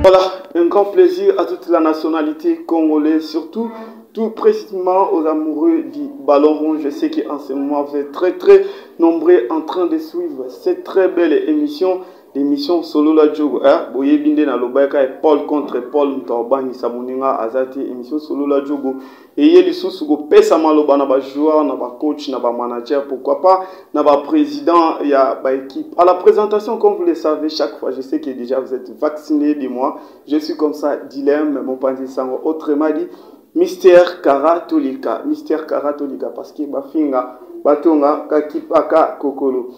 Voilà, un grand plaisir à toute la nationalité congolaise, surtout tout précisément aux amoureux du ballon rond. Je sais qu'en ce moment, vous êtes très nombreux en train de suivre cette très belle émission. L'émission Solo la Djogo, Boye Binde na Lobaika et Paul contre Paul Mtaobani Samuninga Azati, émission Solo la Djogo. Et il y a des sous pesa maloba na ba joueur, na ba coach, na ba manager, pourquoi pas, na ba président, il y a ba équipe. À la présentation, comme vous le savez, chaque fois, je sais que déjà vous êtes vacciné de moi. Je suis comme ça, dilemme, mon pandi sango. Autrement dit, Mystère Karatolika. Mystère Karatolika, parce que Bafinga, Batonga, Kakipaka, Kokolo.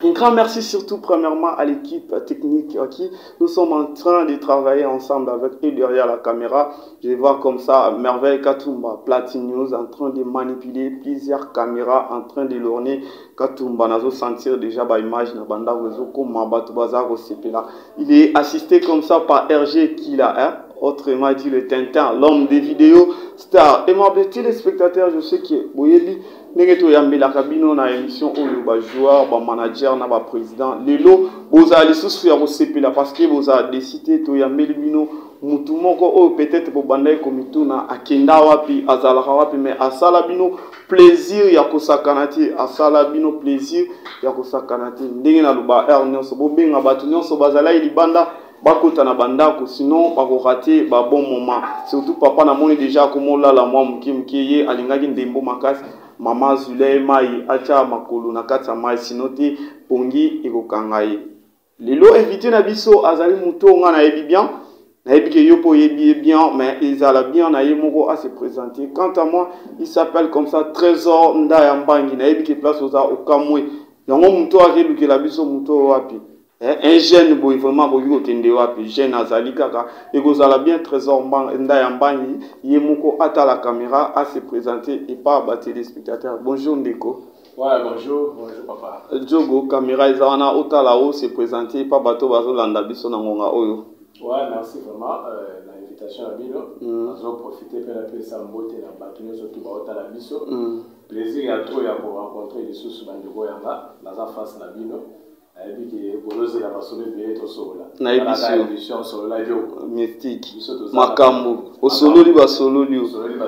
Un grand merci surtout premièrement à l'équipe technique à qui nous sommes en train de travailler ensemble avec et derrière la caméra. Je vais voir comme ça Merveille Katumba, Platine News en train de manipuler plusieurs caméras en train de l'orner. Katumba nazo sentir déjà ba image na banda réseau comme Mabatu Bazar au CPLA. Il est assisté comme ça par RG Kila, autrement dit le Tintin, l'homme des vidéos star. Et mes petits spectateurs, je sais que Boyebi Negeto Yambela Kabino na émission où ba joueur, ba manager, na ba président. Lelo, vous allez sous faire au CPLA parce que vous avez décidé to Yambeli Bino mutumoko o peut-être pour bandai komituna akenda wapi azalaka wapi mais asala bino plaisir ya kosakanati asala bino plaisir ya kosakanati ndenge na luba nyonso bobenga batu nyonso bazala libanda bakota na bandako sinon bakokate ba bon moment surtout papa na moni déjà komola la mwa mkimkiye alingaki ndembo makasi mama Zulei mai acha makolo na kata mai sinote pongi ekokangai lelo invité na biso azali mutonga na yebi bien bien, mais ils allaient bien à se présenter. Quant à moi, il s'appelle comme ça Trésor Ndayambangi. Il place au Kamwe. Il y a un mouton à qui la biso mouton wapi. Un jeune boy vraiment boyo kende wapi. Jeune azali kaka. Et vous allez bien Trésor Ndayambangi. Il est à la caméra à se présenter et pas à téléspectateurs. Bonjour Ndeko. Ouais, bonjour papa. Djogo, caméra Izana Otalao se présenter pas bateau bazo landa biso na ngonga oyo. Ouais, merci vraiment l'invitation à Bino. Nous allons profiter pour la paix Sambote et la bâtonneuse surtout à la Bisso. Plaisir à toi pour rencontrer les sous Bandigo Yanga, la face la Bino. Et puis que Boloze la Basole Béto Sola. La émission sur la Diogo. Mystique. Makambo. Au solo liba solo liba.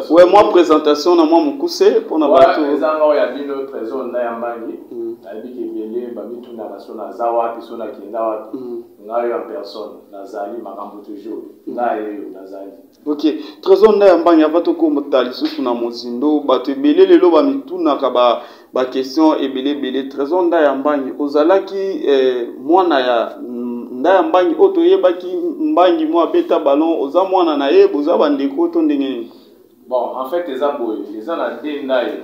Ouais, moi présentation na moi mukuse pour na bato. Ouais, les angles ya Bino trésor na yambani. Et puis que Bélé Babitu na basona zawa pisona kindawa. Ngayo en personne, Nazali, Makambo toujours, Ngayo, Nazali. Ok, trésor Ndayambangi, avato ko motali susu na mozindo, bato ebele lelo ba mituna ka ba question ebele trésor Ndayambangi, ozalaki mwana ya Ndayambangi oto yebaki mbangi mo abeta ballon, oza mwana na ye, boza bandeko to ndenge. Bon, en fait eza boy, eza na de Ndaye.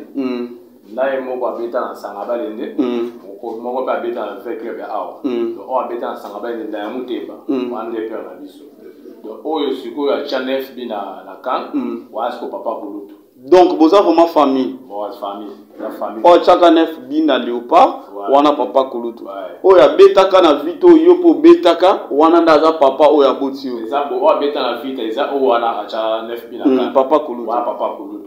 Ndaye mo abeta na Sangabalende. Moko pa beta na fait club ya awa donc on beta na sangaba ni da muteba wande père na biso donc oyo siko ya chanef bi na kan wa asko papa kulutu donc boza vraiment famille la famille o chaka nef bi na léopard wana papa kulutu oyo betaka na vito yopo betaka wana ndaza papa oyo aboti yo eza bo o beta na vita eza o wana acha nef bi na kan papa kulutu wa papa kulutu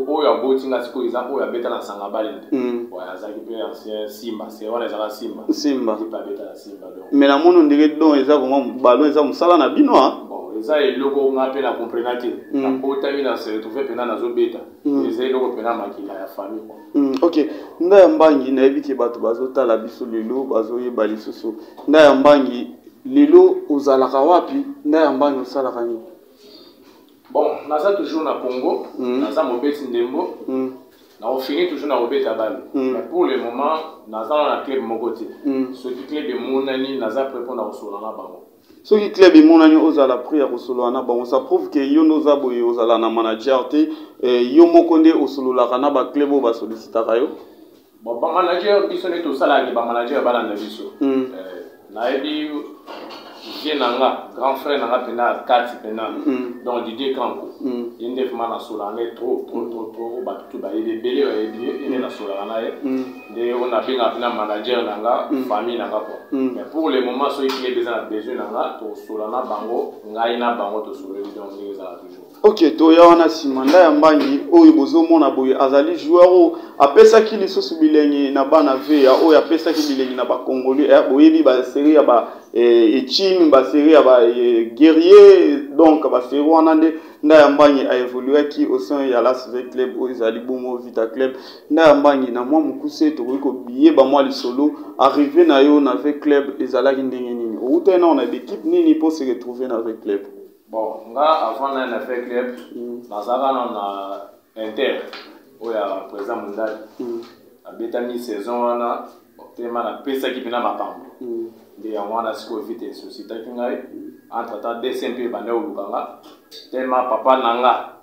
oyo aboti nga siko eza oyo beta na sangaba lende wa azaki pe ancien Simba c'est wana eza Simba pas beta na Simba donc mais la mono ndenge don eza vraiment ballon eza musala na bino eza eloko nga pe na comprendre te na kotami na se retrouver pena na zo beta eza eloko pena makila ya famille quoi ok Ndayambangi na yebi ke bato bazotala biso lelo bazoyeba lisusu Ndayambangi lelo ozalaka wapi Ndayambangi osalaka nini bon naza toujours na Congo naza mobeti ndembo na ofini toujours na obeta balle mais pour le moment naza na club moko te soki club emonani naza prêt pour na kosola na bango soki club emonani ozala prêt ya kosola na bango ça prouve que yo noza boye ozala na manager te yo moko nde osololaka na ba club oyo basolicitaka yo bon ba manager biso nde tosalaki ba manager balanda biso nayebi vie nanga grand frère nanga pena kati pena donc Didier Kanko yende vraiment na solane trop ba tout ba ebele ene na solana ye de on a bien appelé manager nanga famille nanga quoi mais pour le moment so il est besoin nanga to solana bango ngai na bango to soleli donc les za toujours ok to ya wana sima Ndayambangi oyo bozomona boye azali joueur o apesaki lisusu bilengi na bana ve ya oyo apesaki bilengi na ba Congolais boyebi ba série ya ba et team ba série ba guerrier donc ba série wana nda yambangi a évolué qui au sein ya la avec club o izali bomo Vita Club nda yambangi na moi mukuse to ko biye ba moi li solo arrivé na yo na avec club ezalaki ndenge nini o tena on a l'équipe nini pour se retrouver na avec club. Bon nga avant na avec club na zaka na Inter oya président Mundali abeta mi saison wana tema na pesa ki bina makambo de ya wana siko vite société ki ngai entre temps DCMP bande olukanga tema papa nanga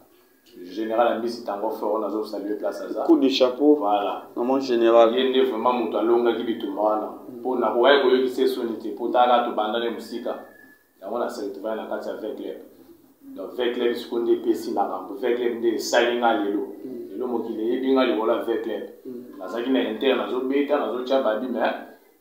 général Ambisi tango fort na zo saluer place à ça coup de chapeau voilà maman général yende vraiment mutu alonga ki bituma wana pour na ko ko yoki se sonité pour tala to bandane musika ya wana se retrouver na kati avec club donc avec club skonde pesi na kambo avec club de salinga lelo lelo mokile yebinga libola avec club nazaki na Inter nazo beta nazo tia babi mais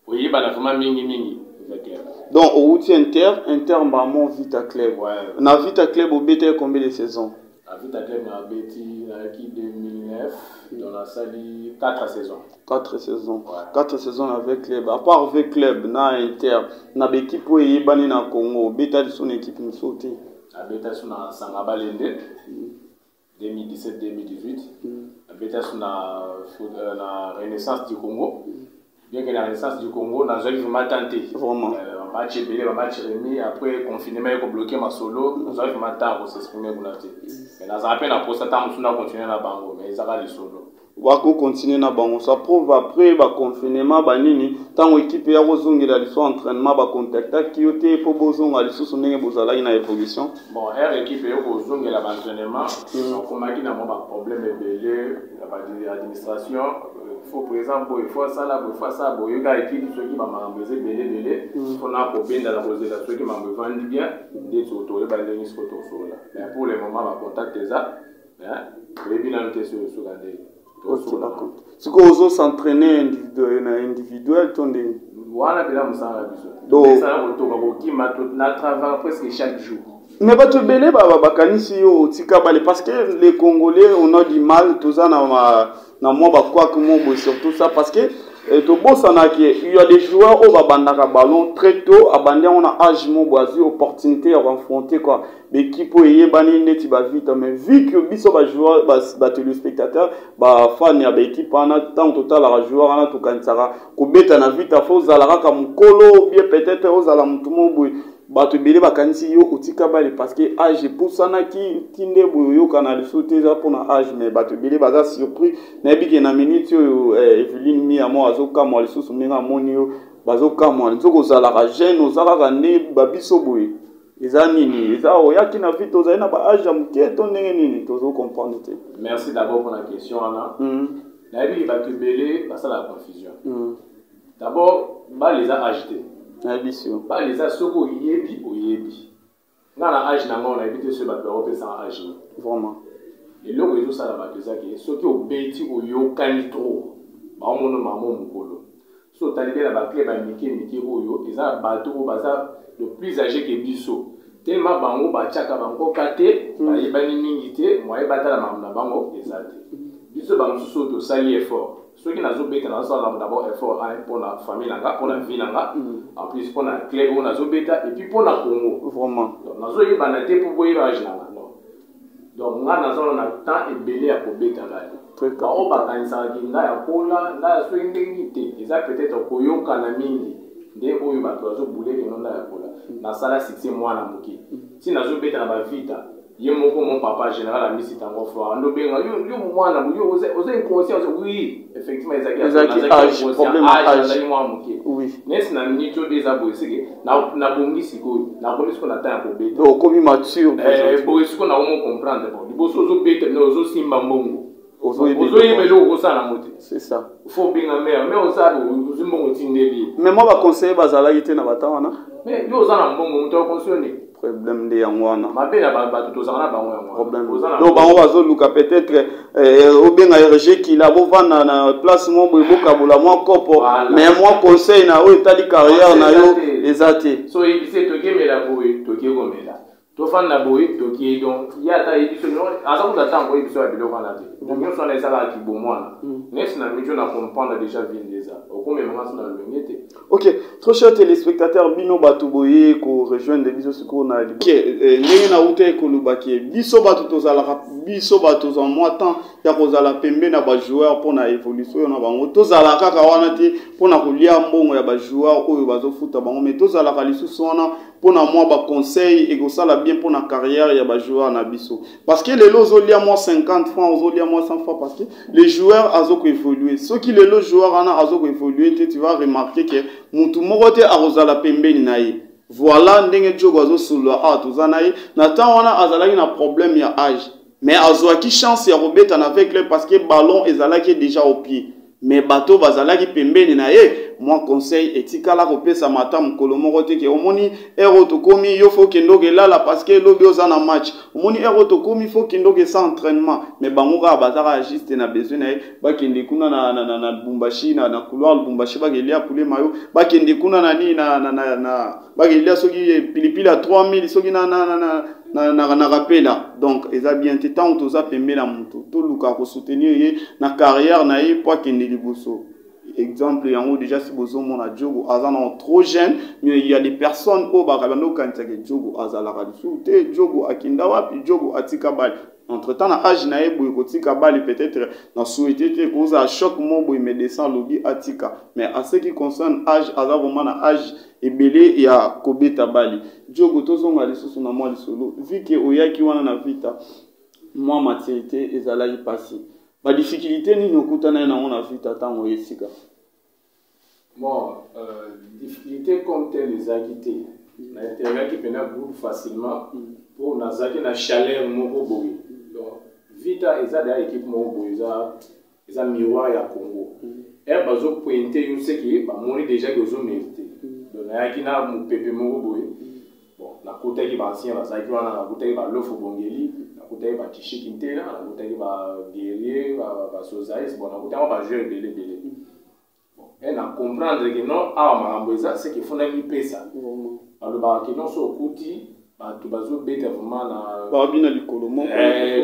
oyiba na vraiment mingi avec club donc au route Inter maman Vita Club ouais na Vita Club au beta combien de saisons na Vita Club na beti na qui 2009 dans la salle 4 saisons 4 saisons ouais. 4 saisons avec club à part avec club na Inter na équipe où yebani na Congo beta de son équipe nous sauter na beta sur na Sangabalende 2017-2018 beta sur na Renaissance du Congo bien que la Renaissance du Congo n'a jamais vraiment tenté vraiment match belé match remis après confinement il a bloqué ma solo n'a jamais vraiment tenté pour s'exprimer pour la mais n'a jamais na poste tant on a continué na bango mais ils a les solo wako continuer na bango ça prouve après ba confinement ba nini tant équipe ya kozongela liso entraînement ba contacta kiote po bozonga liso sonenge bozala ina évolution bon équipe yo kozongela ba entraînement commeaki na mo ba problème belé la administration faut par exemple il faut ça là il faut ça bon yoga équipe ceux qui va m'embêter belé faut na ko benda la poser la ceux qui m'a vendu bien des autos les balles ni photo sur là mais pour le moment ba contacter ça hein et bien noter sur regarder si vous s'entraîner individuel tonde voilà bila musala biso donc ça rotoka ko kima na travail presque chaque jour mais bato belé bakanisi yo tika bale parce que les Congolais on a du mal tout ça na moi ba quoi que moi surtout ça parce que to bosana il y a des joueurs au babandaka ballon très tôt abandé on a âge mo boisi opportunité à rencontrer quoi l'équipe yebani neti ba vite mais vu que biso ba joueur ba téléspectateur ba fan ya ba équipe ana temps total la joueur ana to kansara ko beta na vite fo zalaka comme kolo bien peut-être aux mutumo boy bato belé bakanisi yo otika bale parce que âge pour sana ki ndebo yo kana sauter ça pour na âge mais bato belé baza surpris na biki na minute yo Eveline mi amo azoka mo lisusu menga moni yo bazoka mo nzoko zalaka jeune ozalaka ne babiso boye eza nini eza oyaki na vite ozali na ba âge muke to ndenge nini tozo comprendre te. Merci d'abord pour la question ana na biki bato belé ça la confusion d'abord ba les a achetés ba les a soko oyebi nga na âge na ngona ebite ce ba pe sans âge vraiment et loko ezo sala ba pesa ke soki obeti oyokani trop ba omono mamo mukolo so talibela ba clé ba miki oyo eza bato baza le plus âgé que biso tellement bango ba tchaka bango kate ba yebani mingi te moye batala mamna bango ezate biso bango so to sali effort ceux qui n'ont pas été d'abord effort pour la famille, pour la vie, en plus pour la clé, pour la zobeta et puis pour la Congo. Vraiment. Donc, nous avons banalité pour voir l'âge là. Donc, nous avons temps et belé à pobeta là. Très bien. On va quand ça dit là ya kola, là so indemnité. Ils a peut-être koyo kanamini. Dès oyo ba tozo boulé que non là ya kola. Na sala 6 mois na muki. Si nous avons beta na ba vita. Ye moko mon papa général Ambisi tango fort ando benga yo mwana yo oza inconscience oui effectivement ezaki problème âge moi muke oui nesi na minute des aboisike na bongisi ko na bongisi ko na temps ko beta donc comme mature boisi ko na omo comprendre bon liboso ozo beta na ozo simba mbongo ozo yebelo ko sana mote c'est ça faut binga mais oza ozo mbongo tindeli mais moi ba conseiller bazala yite na batawana mais yo oza na mbongo muto conscient problème de yangwana mabena ba tozana bango yangwana problème donc bango bazo luka peut-être obenga RG qui la bovana na place mo boka bola mo kopo mais moi conseil na o etali carrière na yo ezate so ibise toke mela boy toke gomela to fan na boy to ki donc ya ta édition asa ko attend ko édition ya biloko na te donc yo so na sala ki bomwana nes na mijo na comprendre déjà ville déjà au comme maintenant na lengete. OK, trop chers téléspectateurs, bino batu boye ko rejoindre biso siko na OK, ndenge na ute ko lubaki biso batu tozala biso batu za moi temps ya kozala pembe na ba joueur pour na évolution na bango tozala kaka wana te pour na kolia mbongo ya ba joueur oyo bazofuta bango mais tozala ka lisusu wana pour na moi ba conseil et ko sala bien pour na carrière ya ba joueur na biso parce que les lots olia moi 50 francs olia moi 100 francs parce que les joueurs azoko évoluer ceux qui les lots joueurs ana azoko évoluer tu vas remarquer que mutu moko te akozala pembeni na ye voilà ndenge jogo azo solo tozana ye na temps wana azalaki na problème ya âge mais azwaki chance ya robeta na avec le parce que ballon ezalaki déjà au pied mais bateau bazalaki pembeni na ye moi conseil etikala kopesa mata mukolo moko te ke omoni ero to komi yo faut kendoke lala parce que lobi oza na match omoni ero to komi faut kendoke sans entraînement mais bango ka bazaka juste na besoin na bakende kuna na Lubumbashi na couloir Lubumbashi bakelia poulet mayo bakende kuna na ni na bakelia soki pilipili à 3000 soki na rappela donc eza bien te tant toza pembe na mutu to luka ko soutenir ye na carrière na ye pour kende liboso. Exemple yango déjà si bozo mona Diogo azana trop jeune mais il y a des personnes au bakabano kanisa ke Diogo azala kalisu te Diogo akinda wapi Diogo atika bali entre temps na âge na ye boy kotika bali peut-être na souhaité te cause à choc mo boy me descend lobby atika mais à ce qui concerne âge aza vraiment na âge ebele ya kobeta bali Diogo tozonga lisusu na moi lisolo vu que oyaki wana na vita moi maturité ezala y passer ba difficulté ni nokutana na ona vita tango yesika. Bon, difficulté comme telle les agité. Na intérêt qui peut groupe facilement pour nazaki na chaleur moko boy. Donc vita ezala équipe moko boy eza miroir ya Congo. Et bazo pointer yo c'est que ba moni déjà que zo mérité. Donc na yaki na mu pepe moko boy. Bon, na kota ki ba ancien bazaki wana na kota ki ba lofo bongeli. Nakutaki ba Tishiki Ntela, nakutaki ba Guerrier, ba Sozaïs, bon nakutaki ba joueur belé. Bon, et na comprendre que non, makambo eza c'est qu'il faut na pesa. Alors ba que non so kuti, ba to bazo beta vraiment na ba bina likolo moko.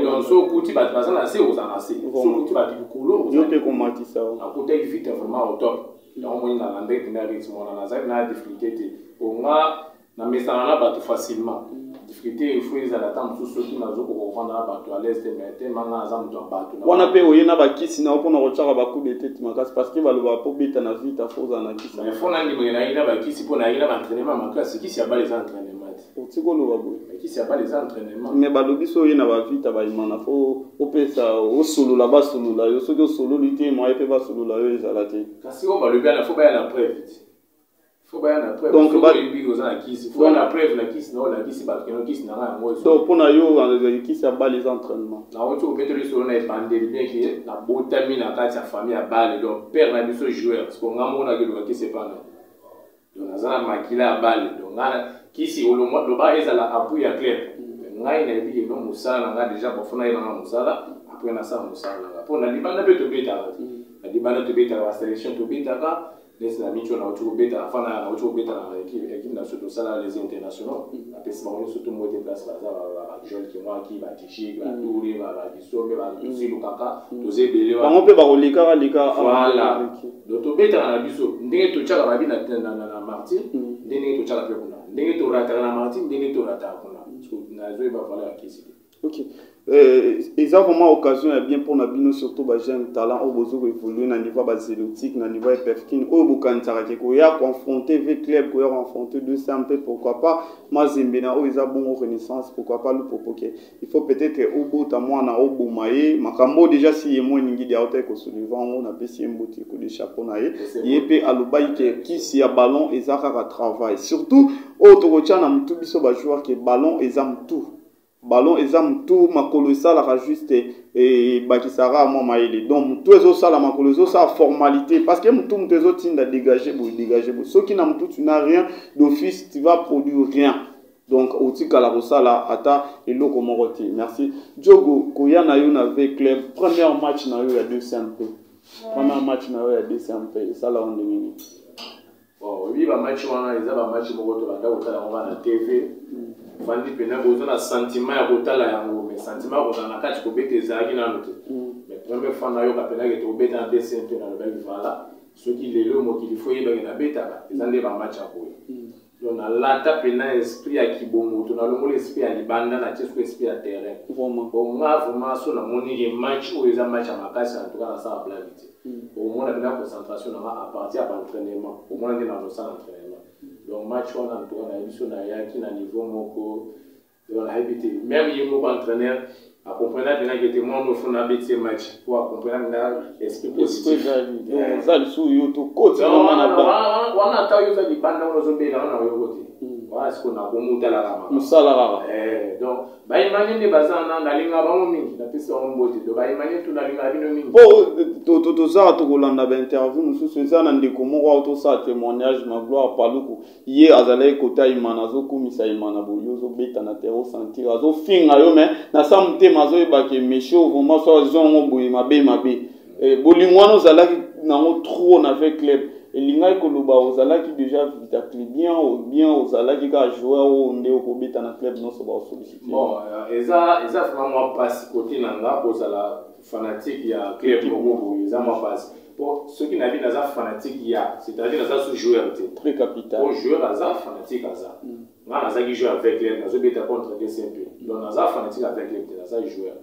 Donc so kuti ba baza na se ozana se. So kuti ba likolo yo pe komati ça. Nakutaki vite vraiment au top. Donc on na lande na rythme na za na difficulté te. Onga na mesana na ba facilement. Difficulté il faut les attendre tous ceux qui n'ont pas comprendre la bateau à l'est mais manga za muto bateau wana pe oyena ba kisi na opona kochaka ba coup de tête makasi parce que baloba po beta na vite foza na kisi mais faut na ndimo na ina ba kisi po na ina ba entraînement makasi kisi ya ba les entraînements otiko lo babo kisi ya ba les entraînements mais balobi so oyena ba vite ba imana fo opesa o solo la ba solo la yo so que solo lité moi pe ba solo la yo ezala te kasi o balobi na faut ba ya na preuve. Donc, il faut la preuve la kiss non la kiss parce que la kiss n'a rien moi donc pour na yo kiss a les entraînements na on peut mettre sur na bandé bien que na botamine na kati ya famille à balle donc père na biso joueur parce qu'on a mona que le kiss pas donc na za makila à balle donc na kiss au moins le bas ezala appui à clair ngai na bi no musala nga déjà bon fona ina musala après na sa musala pour na libanda pe to beta na libanda to beta la sélection to beta ka les amis qui ont autour bêta enfin na autour bêta na équipe nationale ça les internationaux après c'est bon surtout moi déplace là jeune qui moi qui va tichi va tourner va disommer va aussi Lukaka doser belé on peut ba kolika voilà donc to bêta na biso ndenge to tchaka ba bi na Martin ndenge to tchaka pe kuna ndenge to rata na Martin ndenge to rata kuna na zo ba voilà kisi. OK. Exactement occasion est bien pour Nabino surtout ba jeune talent au besoin évoluer na niveau basélotique na niveau perfkin au bokantara ko ya confronter avec club ko ya confronter deux simples pourquoi pas Mazembena o isa bon renaissance pourquoi pas le popoke il faut peut-être au bota mwana au bomaye makambo déjà si yemo ningi dia hotel ko soulevant on a pesi mboti ko de chapeau na yepé alobai ke kisi ya ballon ezaka ka travail surtout au tokocha na mtu biso ba joueur ke ballon ezam tout ballon exam tout makolo sala ka juste et bakisara mo maile donc tout ezo sala makolo ezo sa formalité parce que tout ezo tinda dégager bo ce qui n'a tout tu n'as rien d'office tu vas produire rien donc otika la rosala ata eloko morote merci Diogo koya na yo na avec club premier match na yo ya 2 CMP premier match na yo ya 2 CMP ça là on est bon oui ba match wana eza ba match moko to banda otala on va na TV vandi pena bozo na sentiment ya kotala yango mais sentiment ko na kati ko bete ezaki na note mais première fois na yo ka pena ke to beta en DCMP na le bel voilà ceux qui lelo mo ki faut yeba ke na beta ba ezande ba match ko donc na lata pena esprit ya kibongo to na longo l'esprit ya libanda na tiesko esprit ya terrain vraiment bon vraiment so na moni ke match o eza match ya makasi en tout cas na ça blavité au moins na pena concentration na à partir à l'entraînement au moins na ça l'entraînement donc match on a en tout cas na biso na yaki na niveau moko on a habité même yemo entraîneur à comprendre que les témoins nous font un petit match pour comprendre l'esprit positif. Ça le sous yoto côté on a taillé ça du bande on a dans le côté. Voilà ce qu'on a remonté la rama. Musala donc bah imagine les bazar na linga ba mingi na pesa on bote donc bah imagine tout na linga bino mingi. Bon to za to kolanda ba interview mususu za na ndeko moko auto sa témoignage na gloire paluku ye azalai kota imana zo kumisa imana boyo zo beta na terreau sentir azo finga yo mais na samte mazo ebake méchant vraiment so zongo boye mabe bolingwano zalaki nango trop na avec club elingai koloba ozalaki déjà vitakli bien ozalaki ka joueur o nde okobeta na club non so ba solliciter bon eza vraiment passe côté nanga ozala fanatique ya club moko eza ma passe pour ceux qui n'avaient pas fanatique ya c'est-à-dire ça sous joueur très capital pour joueur aza fanatique aza nga naza qui joue avec les nazo beta contre DCMP donc naza fanatique avec les naza joueur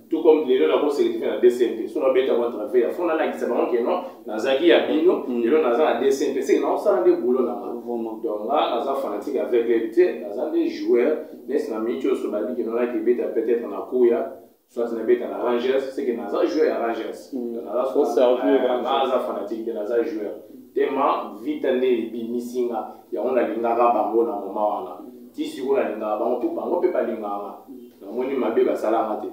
tout comme les na ko sélectionner na DCMP so na beta contre fait fona na ki sabon que non naza qui ya bino les naza na DCMP c'est non ça des boulot na vraiment donc là naza fanatique avec les naza des joueurs mais c'est na micho so babi que non la qui beta peut-être na kuya soit na beta na Rangers c'est que naza joueur à Rangers naza so servir naza fanatique de naza joueur tema vitane bi misinga ya on a lingaka bango na moma wana ti siko na lingaka bango pe bango pe pa lingaka na moni mabe ba salama te.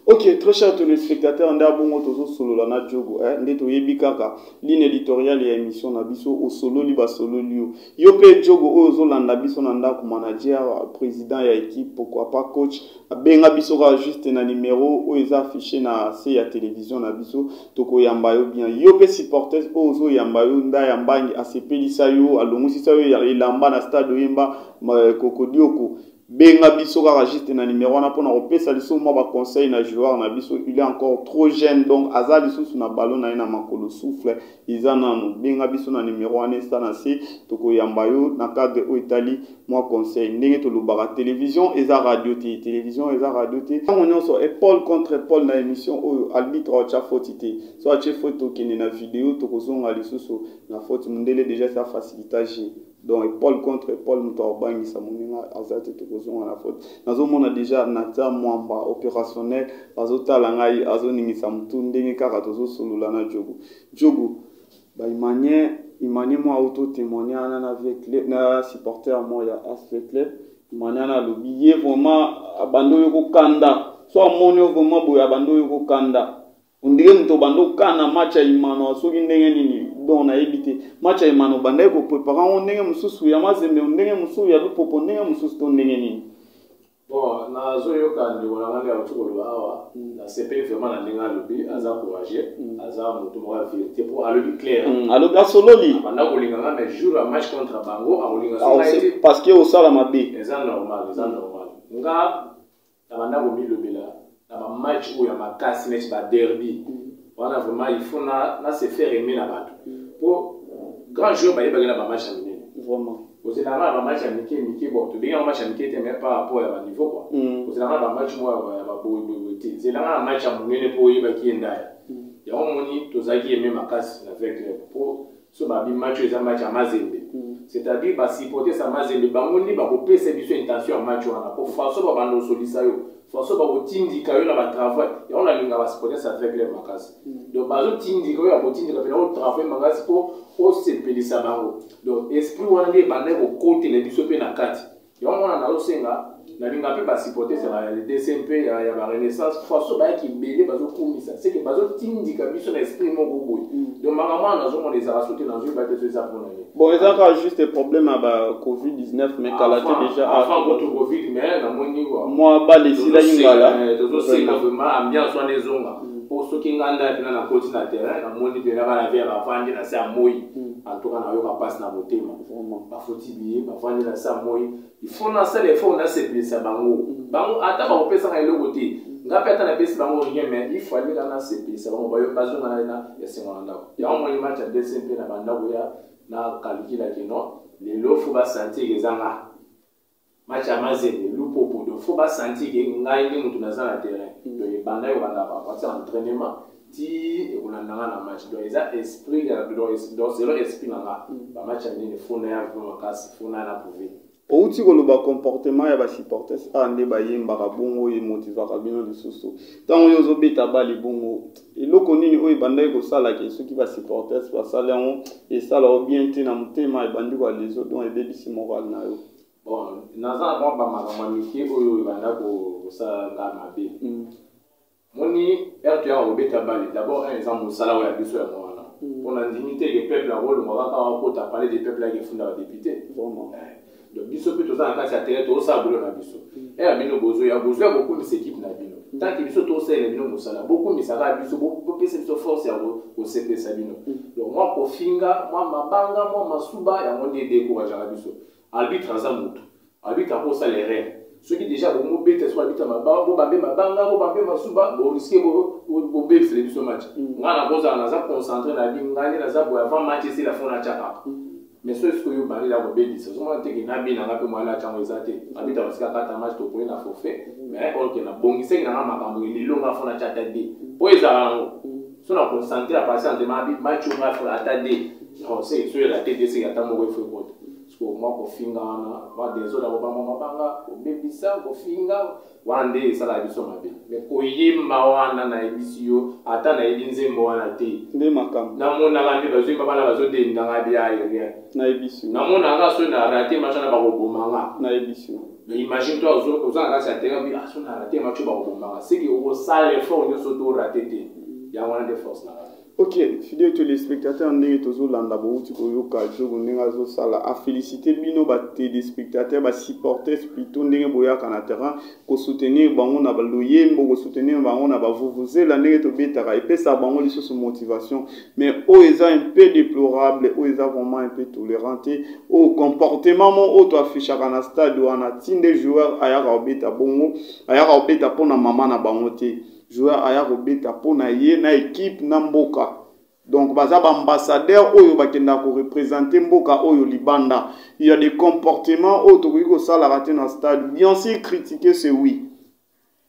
Ok, très chers téléspectateurs, on a bon tozo solo la na jogo ndé to yebi kaka ligne éditoriale ya émission na biso au solo liba solo lio yo pe jogo ozo landa biso na ndako manager président ya équipe pourquoi pas coach benga biso ka juste na numéro o eza affiché na se ya télévision na biso toko yamba yo bien yo pe supporters ozo yamba yo nda yambangi asepelisa yo alongusisa yo ya ilamba na stade oyemba kokodioko benga biso kaka juste na numéro wana pona kopesa liso mwa ba conseil na joueur na biso il est encore trop jeune donc aza lisusu na ballon na na makolo souffle iza nanu benga biso na numéro wana esta na se toko yamba yo na cadre o Italie mwa conseil ndenge to lobaka télévision eza radio te télévision eza radio te on nyonso épaule contre épaule na émission o arbitre o cha faute te so a che faute kene na vidéo toko zonga lisusu na faute mundele déjà ça facilitage donc épaule contre épaule nous t'orbangi ça moninga azate tokozonga na faute nazomona déjà nata mwamba opérationnel azotala ngai azoningisa mutu ndenge kaka tozosolola na jogo ba imanye moi auto témoigner na avec na supporter moi ya AS Club imanye na lobiye vraiment abando yoko kanda so amonyo vraiment boya abando yoko kanda ondire muto bando kana match ya imano soki ndenge nini donc na ebité match ya imano bandai ko préparer on ndenge mususu ya mazembe ndenge mususu ya lupopo ndenge mususu to ndenge nini bon na zo yoka ndi wala ngale ya tukolo awa na CP vraiment na ndenge alobi aza courageux aza mutu mo vérité pour alobi clair alobi asololi banda ko linga na jour un match contre bango a linga so parce que au sala mabe eza normal nga na banda ko milobela na ba match où ya makasi net ba derby voilà vraiment il faut na se faire aimer la batte pour grand joueur ba yeba na ba match à minene vraiment vous êtes là ba match à miki bon to bien match à miki te mais par rapport à niveau quoi vous êtes là ba match moi ba boy te c'est là match à minene pour yeba ki ndaya ya on moni to zaki aimer makasi avec pour so ba bi match eza match à mazembe c'est-à-dire ba supporter sa mazembe ba ngoni ba ko pesa biso intention match wana pour façon ba bando solisa yo façon ba ko tindika yo na ba travail ya on a linga ba supporter sa avec les makasi donc ba zo tindika yo ba tindika pe na o travail makasi pour o se pelisa bango donc esprit wana nde ba ndeko côté les biso pe na kati ya on a na o senga na linga pe ba supporter sa la DCMP ya ba renaissance façon ba ki belé ba zo kumisa c'est que ba zo tindika biso na esprit moko boy donc maman na zo mo les a sauté dans une bataille de ça pour nous. Bon, il y a juste des problèmes avec Covid-19, mais qu'elle a déjà... Avant contre Covid, mais dans mon niveau... Moi, bah, les sila yingala... C'est vraiment ambiance sur les ondes. Pour ceux qui ont la côté terrain, dans mon niveau, là-bas, la vie, avant, il y a ça à mouiller. en tout cas na yo ka passe na motema ba foti biye ba vandi na sa moyi il faut na ça les faut na se pesa bango bango ata ba opesa ka eloko te ngapi ata na pesa bango rien mais il faut aller na se pesa bango ba yo bazo na ya sengo ndako ya on moyi match de SMP na bandako ya na calcula que non les lots faut ba sentir que zanga match à mazé le popo de faut pas sentir que ngai ndi mutu na za terrain donc banda yo banda ba partir entraînement ti et on a na match donc ça esprit donc c'est leur esprit na ba match ni faut na ya vraiment casse faut na prouver outi koloba comportement ya ba supporters ande ba yemba ka bongo e motiva ka bino lisusu tango yo zo beta ba li bongo eloko nini oyo banda ko sala ke ceux qui va supporters ba sala on et sala bien te na mutema e bandi ko les autres donc e bebisi moral na yo. Bon, naza ba makambo miki oyo banda ko sa la mabe. Moni ertu ya obeta bali d'abord un exemple sala ya biso ya mwana. Pour la dignité des peuples la rôle on va pas parler des peuples qui font la député. Vraiment. Donc biso peut to za na ka terre to sa bulo na biso. Et abino bozo ya beaucoup de ces équipes na bino. Tant que biso to sa le bino musala beaucoup mais ça va biso beaucoup pesa biso force ya au CP Sabino. Donc moi ko finga, moi mabanga, moi masuba ya ngoni décourage la biso. Arbitre azamutu arbitre aposa les règles ceux qui déjà bon bête soit arbitre mabanga bo bambe mabanga bo bambe masuba bo risquer bo bête c'est ce match ngana posa na za concentrer na bingani na za bo avant match c'est la fin na chaka mais ce que yo bali la bo bête c'est vraiment te na bina ngape mwana chango ezate arbitre parce que kata match to point na forfait mais on que na bongise na makambo lilo nga fona chata de po eza so na concentrer à passer en match on va faire attendre non c'est sur la tête c'est ata mo faut quoi parce que moi ko finga na ba des autres ba mabanga ko bebisa ko finga wande sala biso mabe mais ko yimba wana na ebisio ata na ebinzembo wana te nde makam na mona ngandi bazo bana bazo de ndanga bia rien na ebisio na mona nga so na raté machana ba ko bomanga na ebisio mais imagine toi aux ans grâce à terre bi so na raté macho ba ko bomanga c'est que au sale fort on so to raté te ya wana de force na. Ok, fidèles téléspectateurs, nous sommes là pour à féliciter bino ba téléspectateurs, ba supporters plutôt ndenge boya kana terrain, ko soutenir bango na baloyer, ko soutenir bango na ba vuvuze la ndenge to betara et puis ça bango li sous motivation, mais o eza un peu déplorable, o eza vraiment un peu toléranté, au comportement mon auto affiche kana stade ou ana tinde joueur aya ka beta bongo, aya ka beta pona mama na bango te. Joueur aya robeta pona ye na équipe na mboka donc baza ba ambassadeur oyo bakenda ko représenter mboka oyo libanda il y a des comportements auto ko sala raté na stade bien sûr critiquer c'est oui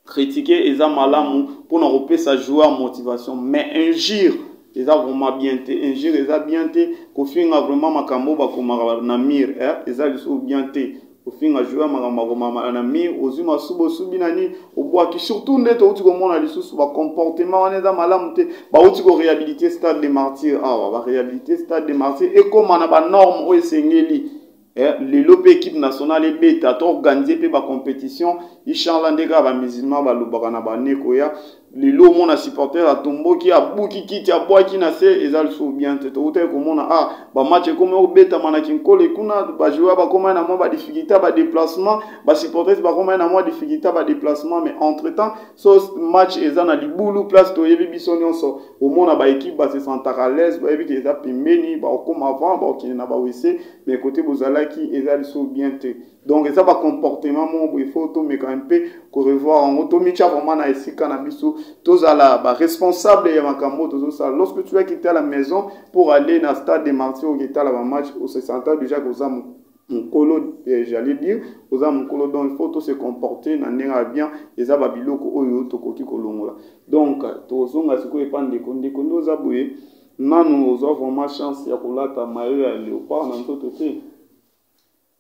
critiquer eza malamu pour na repesa joueur motivation mais injure eza vraiment bien te injure eza bien te ko finga vraiment makambo ba ko na mir eza liso bien te au fin à jouer à na mi ozuma subo subinani au bois qui surtout net au tico mona les sous comportement on est dans malamute ba au tico réhabiliter stade des martyrs va réhabiliter stade des martyrs et comme on a ba norme au sengeli les lopé équipe nationale et beta to organiser pe ba compétition ichanla ndeka ba musulman ba lobaka na ba nekoya les lots mon a supporter à tombo qui a bouki qui a bois qui na se ezal sou bien te to te ko mona ba match comme au beta manakin ko le kuna ba jouer ba comme na mo ba difficulté ba déplacement ba supporter ba comme na mo difficulté ba déplacement mais entre-temps so match ezana libulu place to yebi bisonyo so au mona ba équipe ba se sentir à l'aise ba yebi que eza pimeni ba comme avant ba qui na ba wese mais côté bozala qui ezal sou bien te donc ça va comportement mon il faut to mais quand même ko revoir en automicha vraiment na esika na biso tozala ba responsable ya makambo tozo ça lorsque tu vas quitter la maison pour aller dans stade des martyrs ou quitter la match au se sentir déjà que ça mon colo j'allais dire aux mon colo donc il faut tout se comporter na nenga bien et ça ba biloko oyo tokoki kolongola donc tozonga siko epande konde kondo za boye nanu ozo vraiment chance ya kolata maillot ya léopard na nzoto te.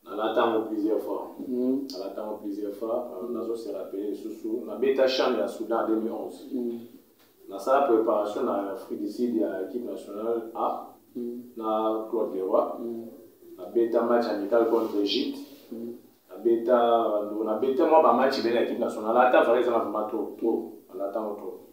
On attend plusieurs fois. On attend plusieurs fois. On a aussi rappelé sous la bêta champ de la Soudan 2011. Dans sa préparation dans l'Afrique du Sud, il y a l'équipe nationale A, dans Claude Leroy. La bêta match amical contre l'Égypte. La bêta moi match de l'équipe nationale. On attend vraiment trop. On attend trop.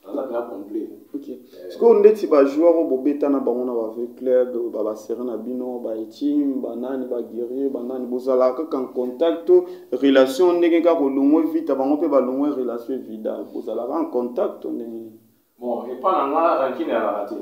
On attend complet. Ok. Est-ce qu'on dit que les joueurs au bobeta na bango na ba club ba serena bino ba team ba nani ba guerrier ba nani bozala ka en contact relation ndenge ka ko longo vite bango pe ba longo relation vida bozala en contact ndenge bon et pas na nga rankine à la raté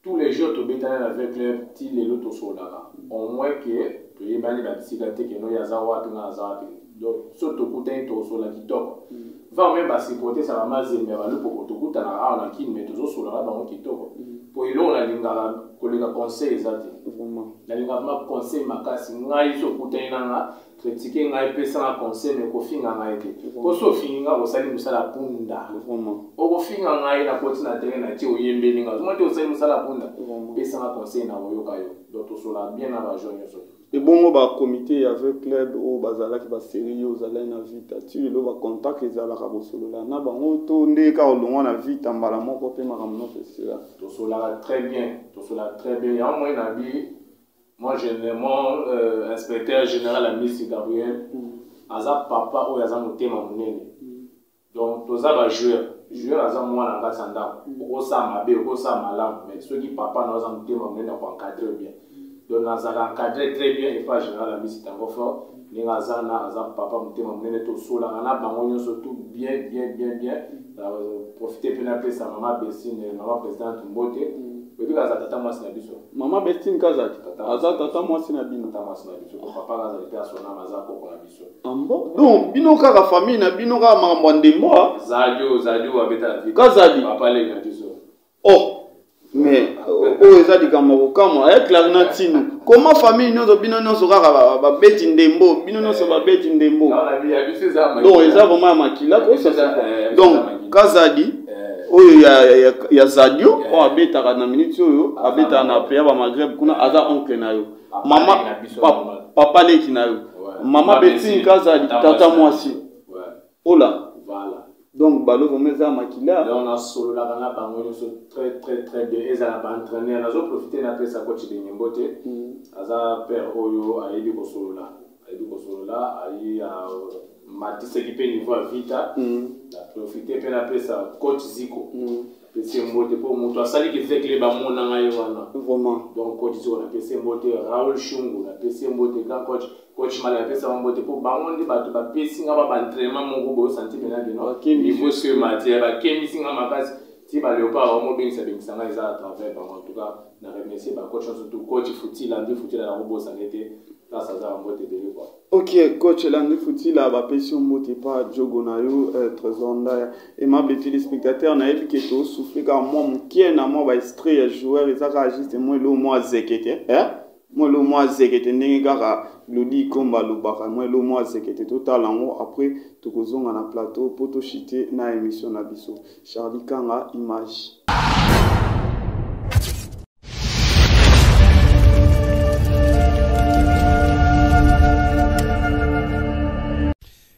tous les jours tu bétana avec le petit les autres solaka au moins que tu y mani ba tsikate que no yazawa tu na zapi donc surtout kutai to sola kitoko va même ba sipoter ça va mazembe ba lupo kutukuta na ala kin mais toujours solaka ba kitoko pour ilo na lingala kolega conseil ezati vraiment na lingala conseil makasi ngai so kutai na critiquer ngai pesa na conseil mais ko finga ngai te ko so finga ko sali musala punda vraiment o ko finga ngai na koti na terrain na ti o yembe ninga mo te o sali musala punda pesa na conseil na yo kayo donc to sola bien na ba journée so et bon ba comité avec club au bazala ki ba série aux ala na vita tu lo ba contact ezala ka bosolo la na bango to nde ka olonga na vita mbala moko pe makamno festival to sola très bien ya moi na bi moi généralement inspecteur général à Miss Gabriel aza papa o yaza motema munene donc toza ba joueur aza mwana nga sanda ko sa mabe ko sa malamu mais ceux qui papa na aza motema munene ko encadrer bien donc nazala encadrer très bien et pas général à Miss tango fort ni aza na aza papa motema munene to sola na bango nyonso tout bien profiter pena pesa maman Bessine maman présidente Mbote. Maman Bestine Kazaki, tata moi c'est Nabino. Papa Kazaki a son âme à Zako pour la biso. Ambo? Donc, Binoka la famille, Binoka Mamande moi. Zadio habite la vie. Kazadi. Papa les gars. Oh, mais, Ezadi Kamarokamo, avec la Natine. Comment famille nous Binono sera bête indembo, Binono sera bête indembo. Donc, Eza vraiment Makila, donc, Kazadi. Oyo ya Zadio o abeta na minute oyo abeta na peya ba Maghreb kuna aza oncle na yo mama papa leki na yo mama Betine Kazadi tata mwasi ola voilà donc balo vomeza makila on a solo la bana bango très bien ezala ba entraîner na zo profiter na pesa coach de Nyembote aza père oyo ayebi ko solo la ayi Mati s'équiper niveau vita la profiter pe na pesa coach Zico pese mbote pour moto sali ki fait que ba mona ngai wana vraiment donc coach Zico na pese mbote Raoul Shungu na pese mbote quand coach Mala pesa mbote pour ba mondi ba to ba pesi nga ba entraînement mon go senti pena bino niveau ce matière ba kemi singa makasi ti ba leopard mo bingisa nga isa à travers en tout cas na remercier ba coach surtout coach Futila ndi Futila na robo sanete. Ok, coach Landi Fouti, la passion moté pas Jogonayo, trésor et ma bêtise, les spectateurs, n'a vu que tout soufflé car moi, mon qui est à moi, va extraire joueur et ça réagit, moi, le mois zekete, moi, le mois zekete, n'est gara, le dit comme le baka, moi, le mois zekete, total en haut, après, tout cause on a plateau, poto chité, na émission Nabiso. Charlie Kanga, image.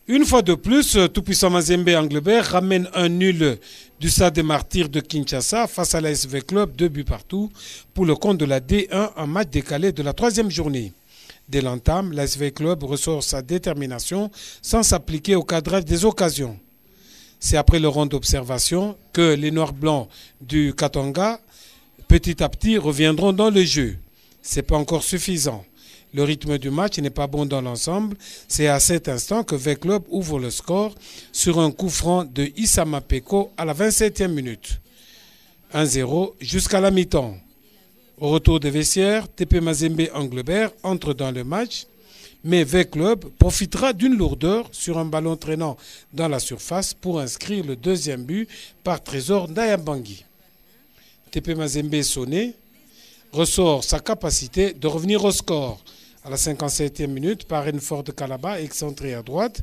Une fois de plus, tout-puissant Mazembe Anglebert ramène un nul du Stade des Martyrs de Kinshasa face à la SV Club, 2 buts partout, pour le compte de la D1 en match décalé de la 3e journée. Dès l'entame, la SV Club ressort sa détermination sans s'appliquer au cadrage des occasions. C'est après le rond d'observation que les Noirs-Blancs du Katanga, petit à petit, reviendront dans le jeu. Ce n'est pas encore suffisant. Le rythme du match n'est pas bon dans l'ensemble. C'est à cet instant que V-Club ouvre le score sur un coup franc de Issa Mapeko à la 27e minute. 1-0 jusqu'à la mi-temps. Au retour des vestiaires, TP Mazembe Anglebert entre dans le match, mais V-Club profitera d'une lourdeur sur un ballon traînant dans la surface pour inscrire le 2e but par Trésor Ndayambangi. TP Mazembe sonné ressort sa capacité de revenir au score. À la 57e minute, par Renfort de Kalaba, excentré à droite.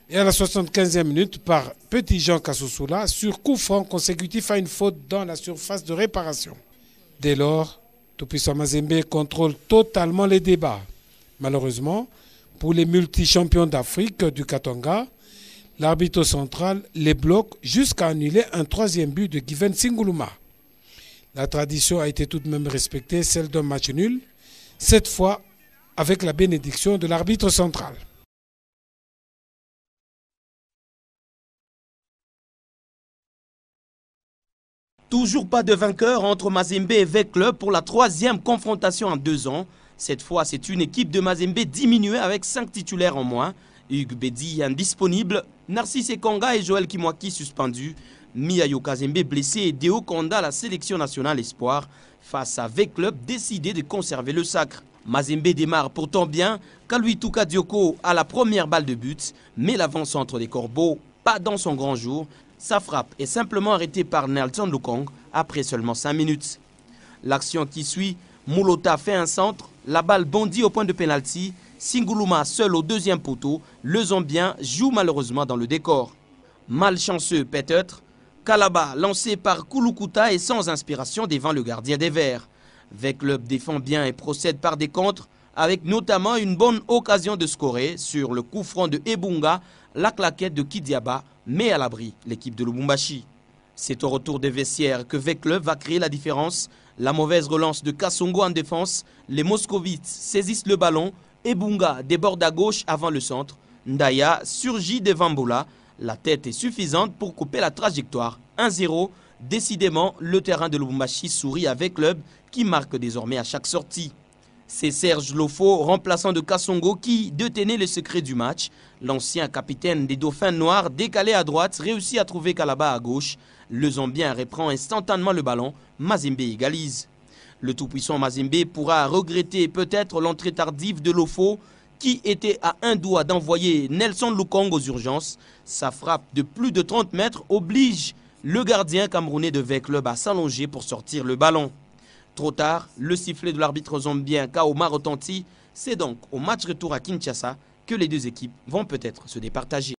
Et à la 75e minute, par Petit Jean Kassoussoula, sur coup franc consécutif à une faute dans la surface de réparation. Dès lors, tout-puissant Mazembe contrôle totalement les débats. Malheureusement, pour les multi-champions d'Afrique du Katanga, l'arbitre central les bloque jusqu'à annuler un 3e but de Given Singuluma. La tradition a été tout de même respectée, celle d'un match nul, cette fois avec la bénédiction de l'arbitre central. Toujours pas de vainqueur entre Mazembe et V-Club pour la 3e confrontation en 2 ans. Cette fois, c'est une équipe de Mazembe diminuée avec 5 titulaires en moins. Hugues Bedi indisponible, Narcisse Ekonga et Joël Kimwaki suspendus. Miayo Kazembe blessé et Deo Kanda la sélection nationale espoir face à Vec Club décidé de conserver le sacre. Mazembe démarre pourtant bien, Kaluituka Dioko a la première balle de but, mais l'avant-centre des Corbeaux, pas dans son grand jour, sa frappe est simplement arrêtée par Nelson Lukong après seulement 5 minutes. L'action qui suit, Moulota fait un centre, la balle bondit au point de pénalty, Singuluma seul au deuxième poteau, le Zambien joue malheureusement dans le décor. Malchanceux peut-être, Kalaba lancé par Kulukuta est sans inspiration devant le gardien des Verts. Vec Club défend bien et procède par des contres, avec notamment une bonne occasion de scorer sur le coup franc de Ebunga, la claquette de Kidiaba, met à l'abri l'équipe de Lubumbashi. C'est au retour des vestiaires que Vec Club va créer la différence. La mauvaise relance de Kassongo en défense, les Moscovites saisissent le ballon, Ebunga déborde à gauche avant le centre, Ndaya surgit devant Mboula, la tête est suffisante pour couper la trajectoire. 1-0, décidément le terrain de Lubumbashi sourit à Vec Club qui marque désormais à chaque sortie. C'est Serge Lofo, remplaçant de Kassongo, qui détenait le secret du match. L'ancien capitaine des Dauphins Noirs, décalé à droite, réussit à trouver Kalaba à gauche. Le Zambien reprend instantanément le ballon. Mazembe égalise. Le tout-puissant Mazembe pourra regretter peut-être l'entrée tardive de Lofo, qui était à un doigt d'envoyer Nelson Lukong aux urgences. Sa frappe de plus de 30 mètres oblige le gardien camerounais de Vec Club à s'allonger pour sortir le ballon. Trop tard, le sifflet de l'arbitre zambien Kaoma retentit. C'est donc au match retour à Kinshasa que les deux équipes vont peut-être se départager.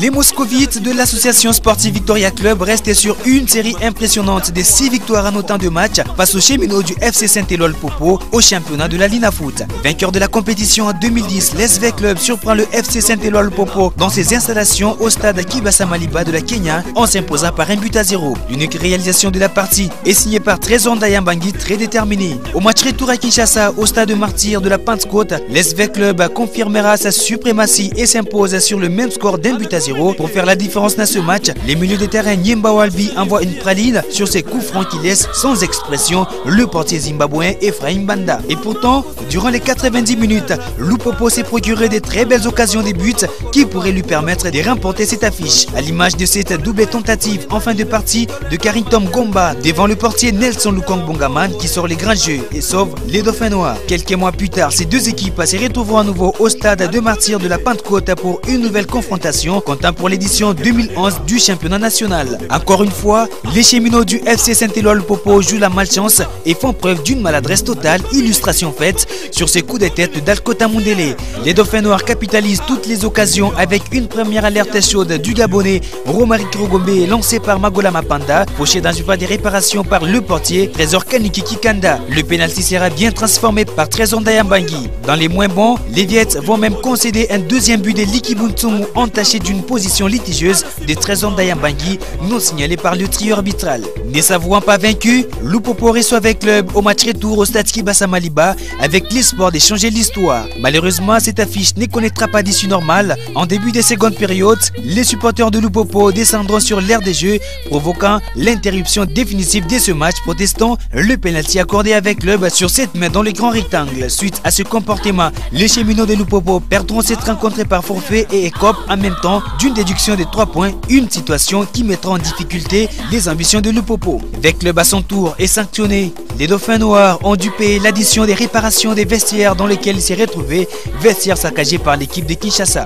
Les Moscovites de l'association sportive Victoria Club restent sur une série impressionnante de 6 victoires en autant de matchs face aux cheminots du FC Saint-Élol Popo au championnat de la Lina Foot. Vainqueur de la compétition en 2010, l'SV Club surprend le FC Saint-Élol Popo dans ses installations au stade Kibasa Maliba de la Kenya en s'imposant par 1-0. L'unique réalisation de la partie est signée par Trésor Ndayambangi, très déterminé. Au match retour à Kinshasa au stade Martyr de la Pentecôte, l'SV Club confirmera sa suprématie et s'impose sur le même score d'1-0. Pour faire la différence dans ce match, les milieux de terrain Nyemba Walbi envoient une praline sur ses coups francs qui laissent sans expression le portier zimbabwéen Ephraim Banda. Et pourtant, durant les 90 minutes, Lupopo s'est procuré de très belles occasions de buts qui pourraient lui permettre de remporter cette affiche. À l'image de cette double tentative en fin de partie de Carrington Gomba devant le portier Nelson Lukong Bongaman qui sort les grands jeux et sauve les Dauphins Noirs. Quelques mois plus tard, ces deux équipes se retrouveront à nouveau au stade de Martyr de la Pentecôte pour une nouvelle confrontation pour l'édition 2011 du championnat national. Encore une fois, les cheminots du FC Saint-Élol Popo jouent la malchance et font preuve d'une maladresse totale, illustration faite sur ces coups de tête d'Alkota Mundele. Les Dauphins Noirs capitalisent toutes les occasions avec une première alerte chaude du Gabonais Romaric Rogombe lancé par Magola Mapanda, fauché dans une voie de réparation par le portier Trésor Kaniki Kikanda. Le pénalty sera bien transformé par Trésor Ndayambangi. Dans les moins bons, les Viettes vont même concéder un deuxième but de Liki Buntumu entaché d'une position litigieuse de Trésor Ndayambangi non signalée par le trio arbitral. Ne s'avouant pas vaincu, Lupopo reçoit avec club au match retour au stade Kibasa Maliba avec l'espoir de changer l'histoire. Malheureusement, cette affiche ne connaîtra pas d'issue normale. En début de seconde période, les supporters de Lupopo descendront sur l'aire des jeux, provoquant l'interruption définitive de ce match, protestant le pénalty accordé avec club sur cette main dans le grand rectangle. Suite à ce comportement, les cheminots de Lupopo perdront cette rencontre par forfait et écopent en même temps d'une déduction de 3 points, une situation qui mettra en difficulté les ambitions de Lupopo. Vec Club à son tour est sanctionné. Les Dauphins Noirs ont dû payer l'addition des réparations des vestiaires dans lesquels ils s'est retrouvé, vestiaires saccagés par l'équipe de Kinshasa.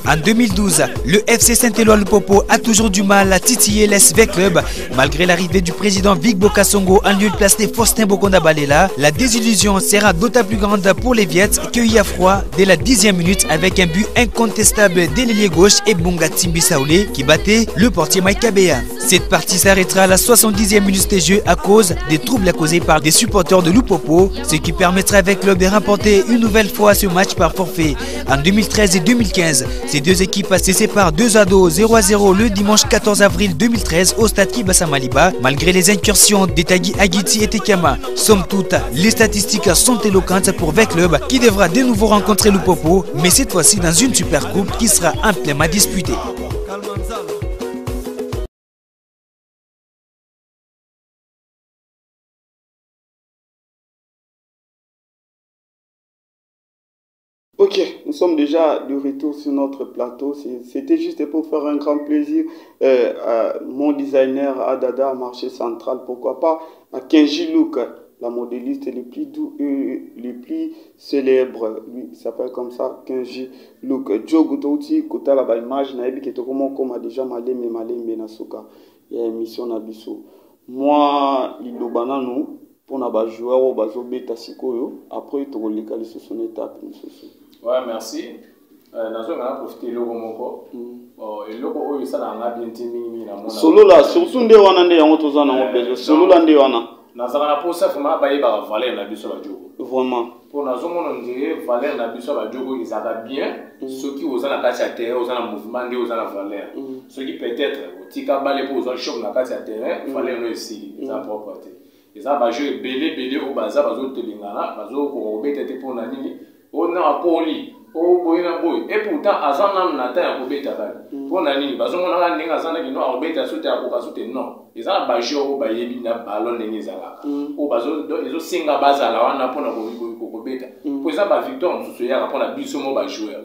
En 2012, le FC Saint-Éloi Popo a toujours du mal à titiller l'SV Club. Malgré l'arrivée du président Vic Bokasongo en lieu de place de Faustin Bokonda Balela, la désillusion sera d'autant plus grande pour les Viettes cueillis à froid dès la 10e minute avec un but incontestable de l'ailier gauche et Bonga Timbi Saoulé qui battait le portier Mike Kabea. Cette partie s'arrêtera à la 70e minute de jeu à cause des troubles causés par des supporters de Lupopo, ce qui permettra avec club de remporter une nouvelle fois ce match par forfait. En 2013 et 2015, ces deux équipes se séparent 2-2, 0-0 le dimanche 14 avril 2013 au stade Kibasa Maliba, malgré les incursions d'Etagi Agiti et Tekama. Somme toute, les statistiques sont éloquentes pour Vec Club qui devra de nouveau rencontrer Lupopo, mais cette fois-ci dans une super coupe qui sera amplement disputée. Ok, nous sommes déjà de retour sur notre plateau. C'était juste pour faire un grand plaisir à mon designer Adada, marché central, pourquoi pas, à Kenji Luke, la modéliste les plus doux et les plus célèbres. Lui, il s'appelle comme ça, Kenji Luke. Joe Gutouti, Kota la image, Naebi Ketokoma, comme a déjà Malem Nasuka. Il y a une émission Nabiso. Moi, il lobana nous, pour na joueur au bazo beta sikoyo, après tu relika les sous son étape. Ouais, merci. Nazo ngana profiter logo moko. Et logo oyo ça na bien timi na mona. Solo là, surtout nde wana nde yango tozana ngo bezo. Solo là nde wana. Nazo ngana posa fuma ba yeba valeur na biso ba jogo. Vraiment. Pour nazo mona ndire valeur na biso ba jogo izaka bien. Ceux qui osana kati ya terrain, osana mouvement, nde osana valeur. Ceux qui peut-être tika balé pour osana choc na kati ya terrain, valeur no esi, ça propreté. Et ça ba jeu belé au baza bazo telingana, bazo ko betete pour na nini. On a poli, oh boy na boy, et pourtant azana nata ya kobeta bali. Pour na nini bazongo na ndinga azana kino akobeta soute akoka soute non. Ezana ba jeu o ba yebi na ballon ndenge ezalaka. O bazo ezo singa bazala wana pona kobeta. Pour ça ba victoire mususu ya pona biso mo ba joueur.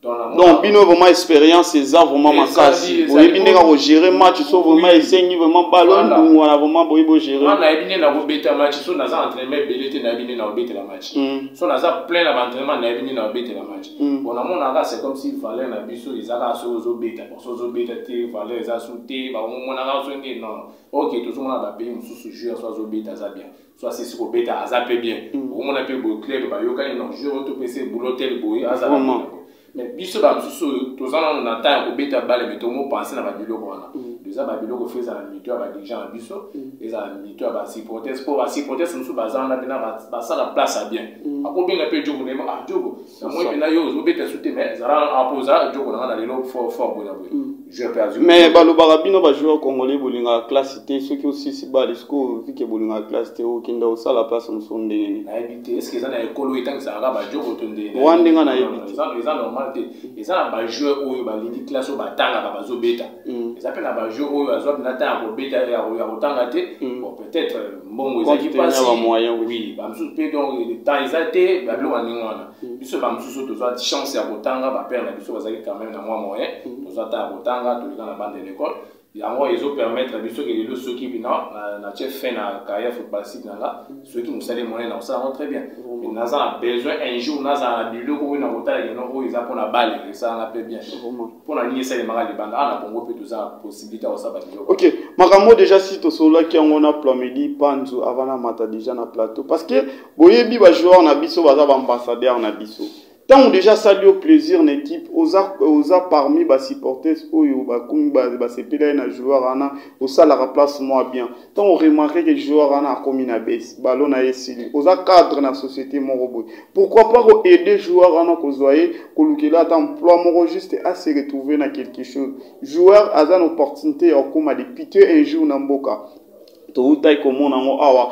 Donc, bino vraiment expérience, c'est ça vraiment makasi. Vous avez bien gérer match, so vraiment essayer vraiment ballon, donc on a vraiment beau gérer. On a bien na beta match, so na za entraînement belete na bien na beta la match. So na za plein d'entraînement na bien na beta la match. Bon na mona c'est comme si valeur na biso izaka so zo beta, so beta te valeur za souté, ba mona ga so ngi non. OK, tout le monde a payé mususu joueur soit zo beta za bien. Soit c'est ko beta za pe bien. Au mona pe bo club ba yo kan non joueur to PC boulot tel boy za. Mais biso ba mususu tozana na ta ko beta balle mais to mo penser na ba biloko wana. Déjà ba biloko fait ça na mito ba dirigeant biso et ça mito ba supporters pour ba supporters mususu bazana bina ba ça la place à bien. Ako bien pe jogo ne ah jogo na moi bina yo zo beta soute mais zara aposa jogo na lelo fort bona boy. Je perdu. Mais ba lo barabino ba joueur congolais bolinga classe cité ceux qui aussi si ba disco vu que bolinga classe cité au kinda au ça la place mususu ndenge. Na ebité est-ce que ça na ekolo itang ça ba jogo tonde. Wandenga na ebité. Ça normal. Et ça, les joueurs qui ont été classés au bâtard, ils ont bêta. Ils appellent les joueurs qui ont été classés au bêta et au peut-être, bon, ils ont dit pas si. Oui, donc, le temps, ils ont été, ils ont été, ils ont chance à Botanga, ils ont quand même un moyen, ils ont été à Botanga, tous les gens dans la bande de l'école. Ils ont permis à ceux qui ont fait la carrière footballistique, ceux qui nous savent les moyens, ça va très bien. Mais nous avons besoin un jour, nous avons besoin ils ont la balle, et ça on a bien. Pour la ligne, c'est les marades de bande, on a tout ça, possibilité à ça. Ok, Makamo déjà si tu es là, qui on a plamedi, Panzo, avant la mata déjà na plateau. Parce que, boyebi, ba joueur na biso, ba ambassadeur na biso. Tant déjà salué au plaisir une équipe osa parmi les supporters oyo ba kumi ba sepela na joueur ana au la remplace moi bien tant on remarque que joueur ana comme na base ballon na esili osa cadre na société mon robot pourquoi pas aider joueur ana ko zoyer ko lukela ta emploi mon juste à se retrouver dans quelque chose joueur a une opportunité au comme de pitié un jour na mboka to taille comme on awa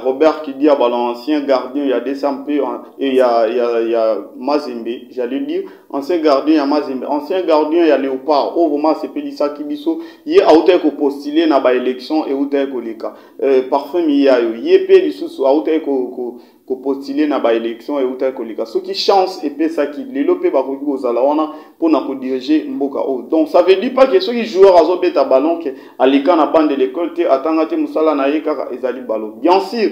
Robert qui dit à l'ancien gardien, il y a des Sampé et il y a Mazembe, j'allais dire, ancien gardien, il y a Mazembe, ancien gardien, il y a Léopard, au moment c'est Pélissa Kibiso, il y a autant que postulé dans l'élection et autant que les cas. Parfum, il y a Pélissa, autant que postulé dans l'élection et autant que les cas. Ce qui chance et puis ça qui l'élopé va aux alawana pour nous diriger Mboka. Donc ça veut dire pas que ceux qui jouent à Zobeta ballon, à l'école, à bande de l'école, à Tangate Moussala Naïka, ils allaient ballon. Bien sûr,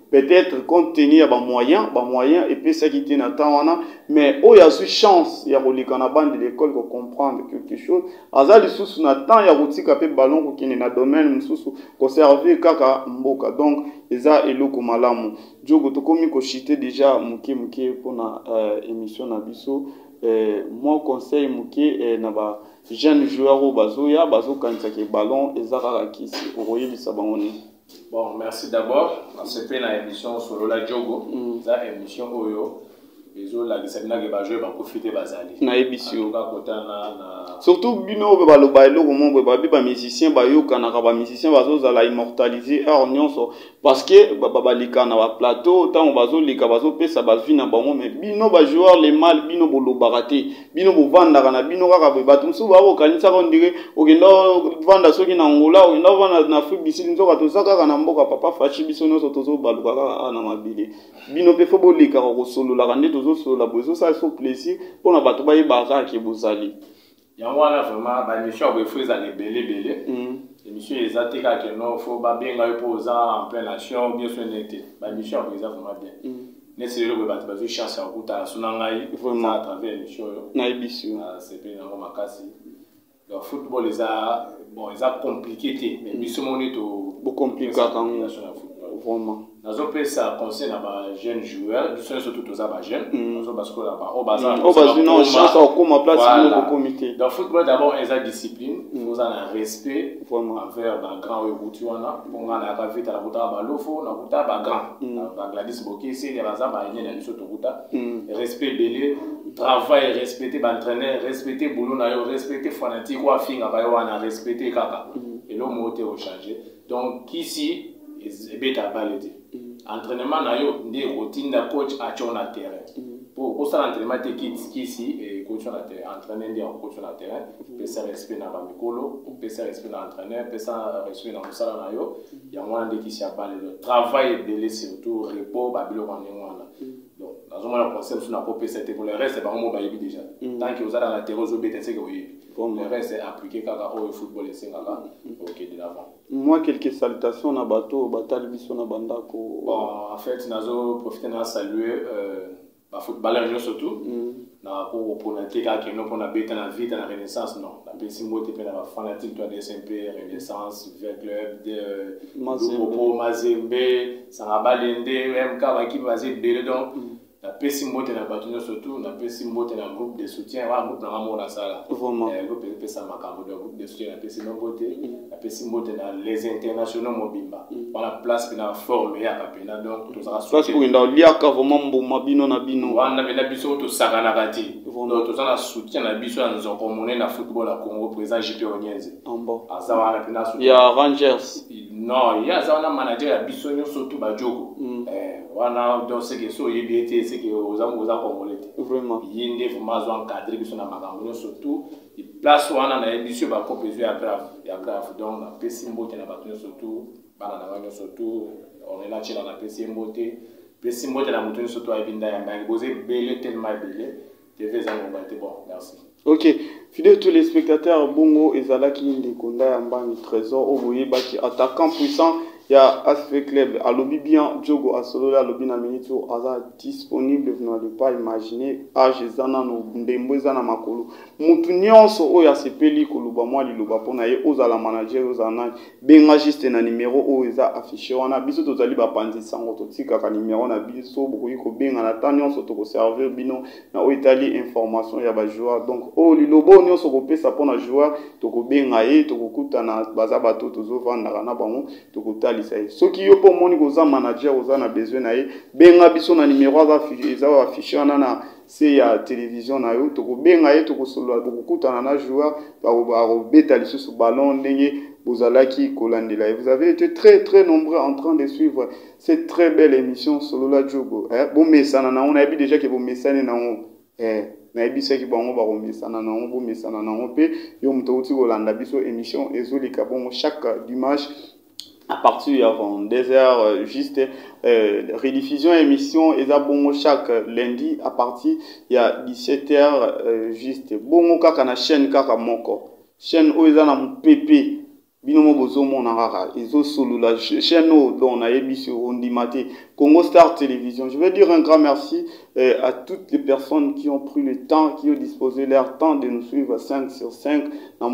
peut-être compte tenu à moyen et puis ça qui tient à temps mais il y a une chance il y a une bande de l'école pour comprendre quelque chose azali sous na temps il y a aussi capé ballon qui est dans domaine sous conserver kaka mboka donc eza eloko malamu jogo to komi ko chiter déjà muke pour na émission na biso moi conseil muke na ba jeune joueur au bazoya kanisa ke ballon ezaka kisi okoye bisabangoni. Bon, merci d'abord. C'est une émission sur la Djogo, c'est une émission Oyo. surtout bino baloba eloko moko babi ba musicien bayokanaka ba musicien bazozala immortaliser heure nyonso parce que balika na ba plateau ntango bazolika bazopesa bazwi na bango mais bino bajoueur le mal bino bolobaka te bino bovandaka na bino kaka boye bato mosusu bakokanisaka ondire okenda vanda soki na ngola okenda vanda na afrique du sud nzoka toza kaka na mboka papa fachi biso nyonso tozobaluka kaka na mabele bino mpe fo bolikaka kosololaka nde tozosolola boye ezosala so plaisir mpona bato bayebaka kaka bozali yango wana vraiment baémission boefo ezala ebele émission eza te kaka no fo babenga yo mpo oza en plein nation bien so ene te baémission yango eza vraiment bien nesi lelo boye bato bazwi chance ya kokutana so na ngai à travers émission oyo nayebi sepeli nango makasi donc football eza bon eza compliqué te mais biso moni bocomplikaka ngo vraiment nazopesa conseil na bajeune joueur biso nyonso tu toza bajeune nazobaskola bazwi na chance ya kokóma place bino bokomi te donc football d'abord eza discipline oza na respect envers bagrand oyo okuti wana mpo nga nayaka vite nakutaka balofo nakutaka bagrand bagladis bokisi baza baenene na biso tokuta respect ebele travail respecter baentraîneur respecter boulot na yo respecter fanatique oyo afingaka yo wana respecter kaka eloko moko te ochange donc kisi ebeta bale te entraînement na yo nde ekotinda coach atyo na terrain pour osala entraînement te kisi coach na terrain entraîneur nde coach na terrain pesa respect na bamikolo pesa respect na entraîneur pesa respect na mosala na yo yango wana nde kisi ya bale le travail ebele surtout repos babiloko ya ndenge wana donc nazomona conseil mosusu nakopesa te pour le reste bango mo bayebi déjà tant que ozala na terrain ozobeta seke oyebi le reste est appliqué kaka oyo football esengaka ok de l'avant. Moi quelques salutations na bato batali biso na bandako. Bon en fait nazo profiter na saluer ba footballeur nyonso surtout na ko ponate kaka no pona beta na vite na renaissance non la pesi mbote pe na ba fanatique toi de SMP renaissance Vert Club de Mazembe Sangabalende MK baki basé belé donc la pesi mbote na bato nyonso surtout na pesi mbote na groupe de soutien wa groupe na ngamo sala vraiment groupe pesa makambo de groupe de soutien na pesi mbote la pesi mbote na les internationaux mobimba voilà place na forme ya kapena donc to sera place pour nda liaka vraiment mboma bino na bino wana bena biso to sakana kati donc to sera soutien na biso ya nzoko monene na football à Congo président JP Onyenze ambo azawa na soutien ya Rangers non ya azawa manager ya biso nyonso to bajogo wana donc c'est que so yebete c'est que aux congolais vraiment yinde vraiment zo encadrer biso na makambo surtout place wana na édition ba compétition ya grave donc na pesi mbote na bato surtout bana na bango surtout on est là chez la pesi mbote na mutu surtout abinda ya mbangi boze belé tellement belé TV za ngomba bon merci. Ok, fidèles tous les spectateurs, Bongo ezalaki ndekonda ya mbangi trésor oboye baki attaquant puissant ya ASV Club alobi bien Diogo Asolola alobi na minute aza disponible, vous n'allez pas imaginer âge ezana no ndembo ezana makolo mutu nyonso oyo asepeli koluba mwa liloba pona ye ozala manager ozana benga juste na numéro oyo eza affiché wana biso tozali bapanzi sango totika ka numéro na biso bokoyi ko benga na temps nyonso to ko servir bino na oyo itali information ya ba joueur donc oyo liloba nyonso ko pesa pona joueur to ko benga ye to ko kutana baza bato tozo vanda na bango to ko soki yo po moni koza manager oza na besoin na ye benga biso na numéro eza affiché wana na se ya télévision na yo tokobenga ye tokosolola tokokutana na joueur bakobeta lisusu ballon ndenge bozalaki kolandela. Vous avez été très nombreux en train de suivre cette très belle émission Solola Diogo bomesana na on a vu déjà que bomesana na on nayebisaki bango bakomesana nango bomesana nango mpe yo moto outi kolanda biso émission ezolika bongo chaque dimanche à partir avant 2 heures juste rediffusion émission eza bongo chaque lundi à partir il y a 17 heures juste bongo kaka na chaîne kaka moko chaîne oyo eza na mopepe binomo bozomona kaka ezo solula chaîne oyo don nayebi ondimate Congo Star Télévision. Je veux dire un grand merci à toutes les personnes qui ont pris le temps, qui ont disposé leur temps de nous suivre 5 sur 5. Un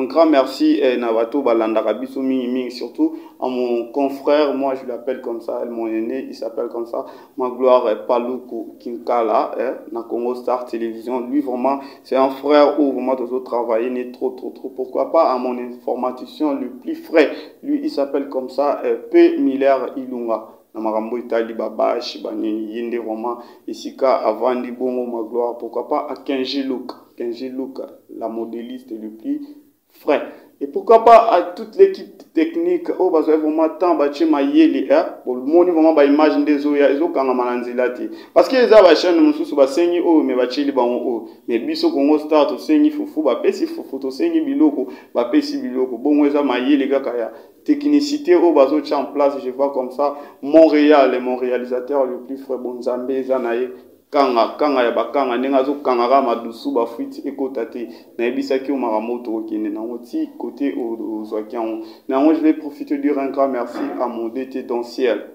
grand merci Navato Balanda Rabiso Mimi, surtout à mon confrère, moi je l'appelle comme ça, mon aîné, il s'appelle comme ça, ma gloire Paluku Kinkala, na Congo Star Télévision. Lui vraiment, c'est un frère où vraiment tous travailler n'est trop. Pourquoi pas à mon information le plus frais. Lui il s'appelle comme ça, P. Miller Ilunga. na makambo itali babashi banini yende vraiment isika avandi bongo ma gloire, pourquoi pas à Kenji Luka, la modéliste le plus frais. Et pourquoi pas à toute l'équipe technique, oh parce que vraiment tant bâti mayeli pour le monde vraiment ba image des oya ezo kanga mananzilati parce que les a ba chaîne mususu ba sengi oh mais ba chili ba oh mais biso Congo Star to sengi fufu ba pesi fufu to sengi biloko ba pesi biloko bongo eza mayeli kaka ya technicité oh bazo en place, je vois comme ça Montréal et mon réalisateur le plus frais Bonzambe zanaye kanga ya bakanga nenga zo kanga madusu ba fuite ekotate na ebisaki o maramoto okende na oti côté au Zwakian. Na je vais profiter de dire un grand merci à mon DT dans ciel,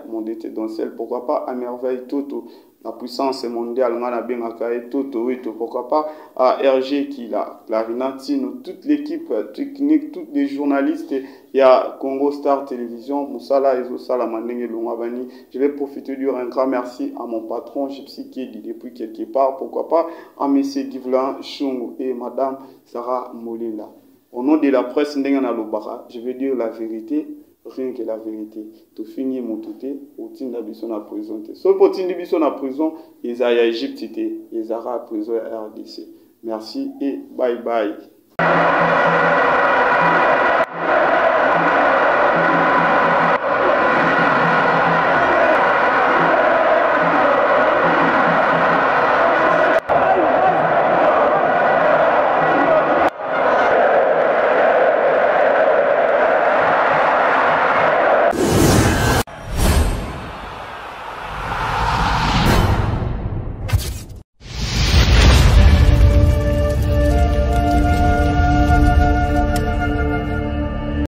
mon DT dans ciel, pourquoi pas à Merveille Toto, la puissance mondiale ngana bengaka Toto et pourquoi pas à RG qui la Clarinatino, toute l'équipe technique, tous les journalistes, il y a Congo Star Télévision, Moussala Ezo Sala Mandenge Longabani. Je vais profiter de dire un grand merci à mon patron Gypsy Kedi depuis quelque part, pourquoi pas à Monsieur Divlan Chungu et Madame Sarah Molila. Au nom de la presse Ndengana Lobara, je vais dire la vérité, rien que la vérité. Tout fini mon touté, au tinda bison à prison. Sauf au tinda bison à prison, ils à Égypte, ils à prison à RDC. Merci et bye bye.